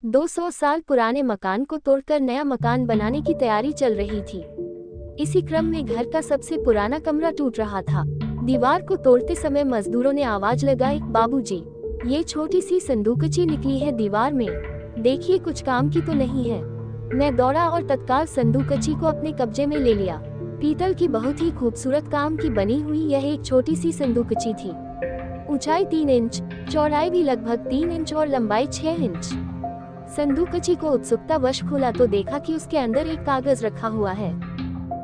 200 साल पुराने मकान को तोड़कर नया मकान बनाने की तैयारी चल रही थी। इसी क्रम में घर का सबसे पुराना कमरा टूट रहा था। दीवार को तोड़ते समय मजदूरों ने आवाज लगाई, बाबूजी, ये छोटी सी संदूकची निकली है दीवार में, देखिए कुछ काम की तो नहीं है। मैं दौड़ा और तत्काल संदूकची को अपने कब्जे में ले लिया। पीतल की बहुत ही खूबसूरत काम की बनी हुई यह एक छोटी सी संदूकची थी। ऊंचाई 3 इंच, चौड़ाई भी लगभग 3 इंच और लंबाई 6 इंच। संदूकची को उत्सुकतावश खोला तो देखा कि उसके अंदर एक कागज रखा हुआ है।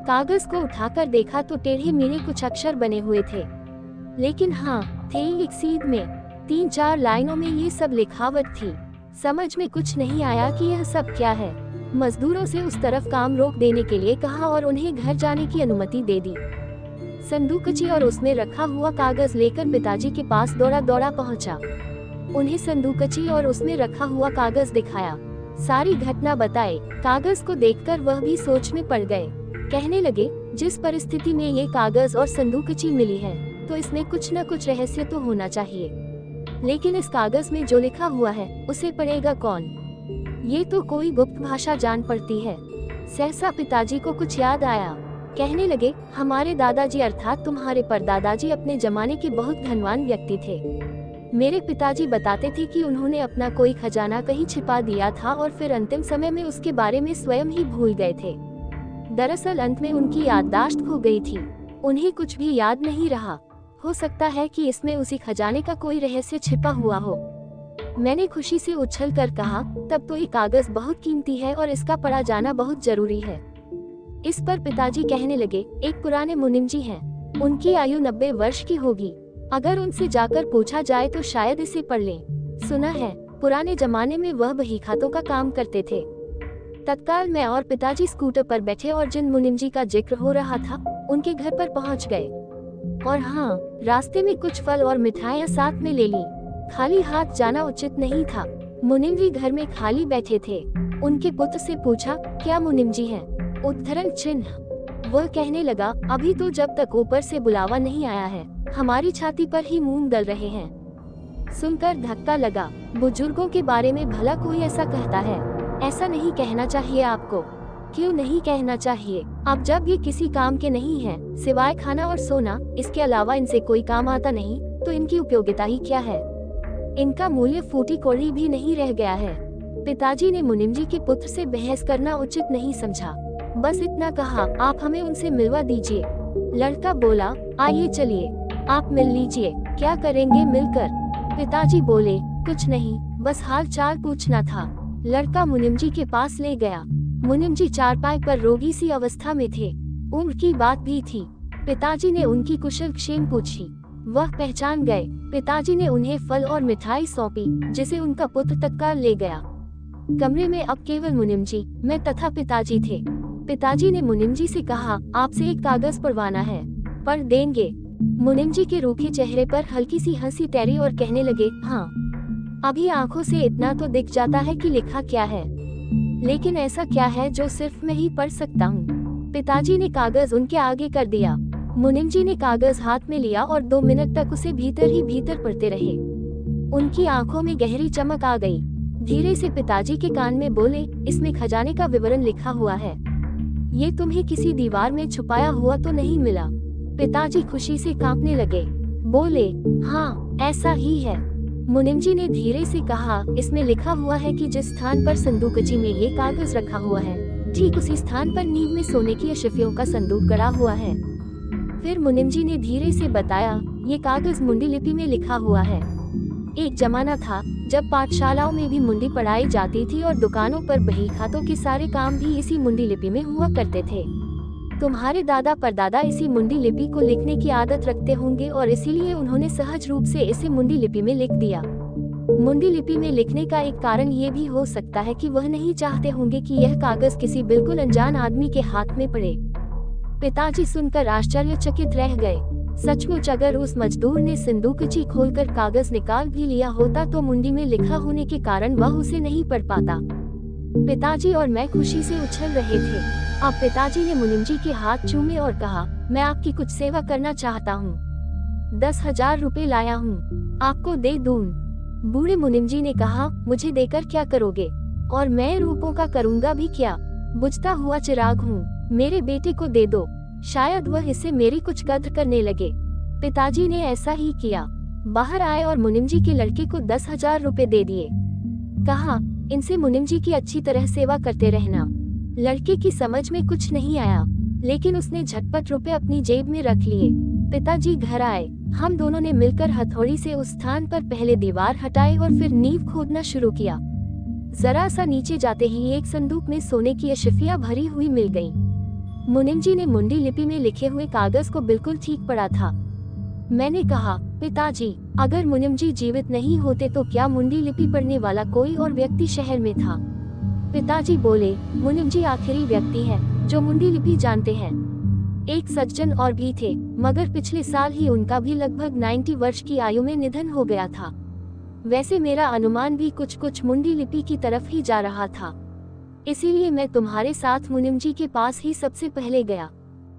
कागज को उठाकर देखा तो टेढ़े मेढ़े कुछ अक्षर बने हुए थे, लेकिन हाँ थे एक सीध में 3-4 लाइनों में ये सब लिखावट थी। समझ में कुछ नहीं आया कि यह सब क्या है। मजदूरों से उस तरफ काम रोक देने के लिए कहा और उन्हें घर जाने की अनुमति दे दी। संदूकची और उसमें रखा हुआ कागज लेकर पिताजी के पास दौड़ा दौड़ा पहुंचा। उन्हें संदूकची और उसमें रखा हुआ कागज दिखाया, सारी घटना बताई। कागज को देखकर वह भी सोच में पड़ गए। कहने लगे, जिस परिस्थिति में ये कागज और संदूकची मिली है तो इसमें कुछ न कुछ रहस्य तो होना चाहिए, लेकिन इस कागज में जो लिखा हुआ है उसे पढ़ेगा कौन? ये तो कोई गुप्त भाषा जान पड़ती है। सहसा पिताजी को कुछ याद आया। कहने लगे, हमारे दादाजी अर्थात तुम्हारे परदादाजी अपने जमाने के बहुत धनवान व्यक्ति थे। मेरे पिताजी बताते थे कि उन्होंने अपना कोई खजाना कहीं छिपा दिया था और फिर अंतिम समय में उसके बारे में स्वयं ही भूल गए थे। दरअसल अंत में उनकी याददाश्त खो गई थी, उन्हें कुछ भी याद नहीं रहा। हो सकता है कि इसमें उसी खजाने का कोई रहस्य छिपा हुआ हो। मैंने खुशी से उछल कर कहा, तब तो ये कागज बहुत कीमती है और इसका पढ़ा जाना बहुत जरूरी है। इस पर पिताजी कहने लगे, एक पुराने मुनिम जी हैं, उनकी आयु 90 वर्ष की होगी। अगर उनसे जाकर पूछा जाए तो शायद इसे पढ़ लें। सुना है पुराने जमाने में वह बही खातों का काम करते थे। तत्काल मैं और पिताजी स्कूटर पर बैठे और जिन मुनिम जी का जिक्र हो रहा था उनके घर पर पहुंच गए। और हाँ, रास्ते में कुछ फल और मिठाइयाँ साथ में ले ली। खाली हाथ जाना उचित नहीं था। मुनिम जी घर में खाली बैठे थे। उनके पुत्र से पूछा, क्या मुनिम जी हैं? उद्धरण चिन्ह। वह कहने लगा, अभी तो जब तक ऊपर से बुलावा नहीं आया है हमारी छाती पर ही मूंग दल रहे हैं। सुनकर धक्का लगा। बुजुर्गों के बारे में भला कोई ऐसा कहता है? ऐसा नहीं कहना चाहिए आपको। क्यों नहीं कहना चाहिए? अब जब ये किसी काम के नहीं हैं, सिवाय खाना और सोना, इसके अलावा इनसे कोई काम आता नहीं, तो इनकी उपयोगिता ही क्या है? इनका मूल्य फूटी कौड़ी भी नहीं रह गया है। पिताजी ने मुनिम जी के पुत्र से बहस करना उचित नहीं समझा, बस इतना कहा, आप हमें उनसे मिलवा दीजिए। लड़का बोला, आइए चलिए, आप मिल लीजिए। क्या करेंगे मिलकर? पिताजी बोले, कुछ नहीं, बस हाल चाल पूछना था। लड़का मुनिम जी के पास ले गया। मुनिम जी चारपाई पर रोगी सी अवस्था में थे। उम्र की बात भी थी। पिताजी ने उनकी कुशल क्षेम पूछी, वह पहचान गए। पिताजी ने उन्हें फल और मिठाई सौंपी, जिसे उनका पुत्र तत्काल ले गया। कमरे में अब केवल मुनिम जी, मैं तथा पिताजी थे। पिताजी ने मुनिम जी से कहा, आपसे एक कागज पढ़वाना है, पढ़ देंगे? मुनिम जी के रूखे चेहरे पर हल्की सी हंसी तैरी और कहने लगे, हाँ, अभी आंखों से इतना तो दिख जाता है कि लिखा क्या है, लेकिन ऐसा क्या है जो सिर्फ मैं ही पढ़ सकता हूँ? पिताजी ने कागज उनके आगे कर दिया। मुनिम जी ने कागज हाथ में लिया और 2 मिनट तक उसे भीतर ही भीतर पढ़ते रहे। उनकी आंखों में गहरी चमक आ गई। धीरे से पिताजी के कान में बोले, इसमें खजाने का विवरण लिखा हुआ है, ये तुम्हें किसी दीवार में छुपाया हुआ तो नहीं मिला? पिताजी खुशी से कांपने लगे, बोले, हाँ ऐसा ही है। मुनिम जी ने धीरे से कहा, इसमें लिखा हुआ है कि जिस स्थान पर संदूकची में ये कागज रखा हुआ है, ठीक उसी स्थान पर नींव में सोने की अशफियों का संदूक गड़ा हुआ है। फिर मुनिम जी ने धीरे से बताया, ये कागज मुंडी लिपि में लिखा हुआ है। एक जमाना था जब पाठशालाओं में भी मुंडी पढ़ाई जाती थी और दुकानों पर बही खातों के सारे काम भी इसी मुंडी लिपि में हुआ करते थे। तुम्हारे दादा परदादा इसी मुंडी लिपि को लिखने की आदत रखते होंगे और इसीलिए उन्होंने सहज रूप से इसे मुंडी लिपि में लिख दिया। मुंडी लिपि में लिखने का एक कारण ये भी हो सकता है कि वह नहीं चाहते होंगे कि यह कागज किसी बिल्कुल अनजान आदमी के हाथ में पड़े। पिताजी सुनकर आश्चर्यचकित रह गए। सचमुच अगर उस मजदूर ने संदूकची खोलकर कागज निकाल भी लिया होता तो मुंडी में लिखा होने के कारण वह उसे नहीं पढ़ पाता। पिताजी और मैं खुशी से उछल रहे थे। अब पिताजी ने मुनिम जी के हाथ चूमे और कहा, मैं आपकी कुछ सेवा करना चाहता हूँ। 10,000 रुपए लाया हूँ, आपको दे दूँ? बूढ़े मुनिम जी ने कहा, मुझे देकर क्या करोगे? और मैं रूपों का करूँगा भी क्या? बुझता हुआ चिराग हूँ, मेरे बेटे को दे दो, शायद वह इससे मेरी कुछ कद्र करने लगे। पिताजी ने ऐसा ही किया। बाहर आए और मुनिम जी के लड़के को 10,000 रुपए दे दिए। कहा, इनसे मुनिम जी की अच्छी तरह सेवा करते रहना। लड़के की समझ में कुछ नहीं आया, लेकिन उसने झटपट रुपए अपनी जेब में रख लिए। पिताजी घर आए। हम दोनों ने मिलकर हथौड़ी से उस स्थान पर पहले दीवार हटाई और फिर नींव खोदना शुरू किया। जरा सा नीचे जाते ही एक संदूक में सोने की अशफिया भरी हुई मिल गई। मुनिम जी ने मुंडी लिपि में लिखे हुए कागज को बिल्कुल ठीक पढ़ा था। मैंने कहा, पिताजी, अगर मुनिम जी जीवित नहीं होते तो क्या मुंडी लिपि पढ़ने वाला कोई और व्यक्ति शहर में था? पिताजी बोले, मुनिम जी आखिरी व्यक्ति है जो मुंडी लिपि जानते हैं। एक सज्जन और भी थे, मगर पिछले साल ही उनका भी लगभग 90 वर्ष की आयु में निधन हो गया था। वैसे मेरा अनुमान भी कुछ कुछ मुंडी लिपि की तरफ ही जा रहा था, इसीलिए मैं तुम्हारे साथ मुनिम जी के पास ही सबसे पहले गया।